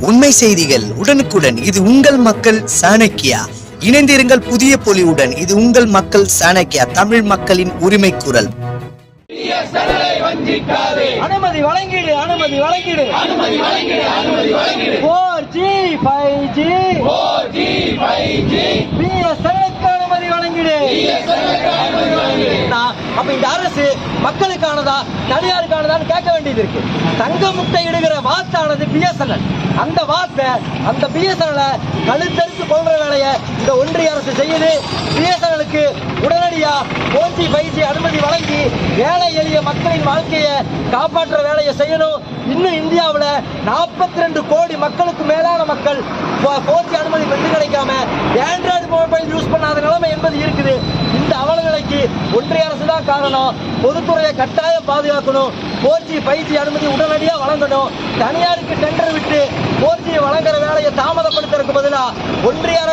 உண்மை செய்திகள் உடனுக்குடன். இது உங்கள் மக்கள் சாணக்கியா. இணைந்திருங்கள் புதிய பொலிவுடன். இது உங்கள் மக்கள் சாணக்கியா, தமிழ் மக்களின் உரிமை குரல். அனுமதி வழங்கிடு, அனுமதி வழங்கிடு, அனுமதி வழங்கிடு, அனுமதி வழங்கிடு. 4G 5G BSNL-க்கு அனுமதி வழங்கிடு. அப்ப இந்த அரசு மக்களுக்கானதா தனியாருக்கானதான்னு கேட்க வேண்டியது இருக்கு. தங்க முட்டை இடுகிற வாத்தானது BSNL. அந்த வாத்தை, அந்த BSNL கழுத்தறுத்து கொள்ற வேலையை இந்த ஒன்றிய அரசு செய்யுது. BSNL-க்கு உடனடியா 4G 5G அனுமதி வழங்கி ஏழை எளிய மக்களின் வாழ்க்கையை காப்பாற்ற வேலையை செய்யணும். இன்னும் இந்தியாவில் 42 கோடி மக்களுக்கு மேலான மக்கள் 4G அனுமதி பெற்று கிடைக்காம ஆண்ட்ராய்டு மொபைல் யூஸ் பண்ணாத நிலைமை என்பது இருக்குது. இந்த அவலநிலைக்கு ஒன்றிய அரசு தான் காரணம். பொதுத்துறையை கட்டாயம் பாதுகாக்கணும். 4G 5G அனுமதி உடனடியாக வழங்கணும். தனியாருக்கு டெண்டர் விட்டு 4G வழங்குற வேலையை தாமதப்படுத்துறதுக்கு பதிலாக ஒன்றிய அரசு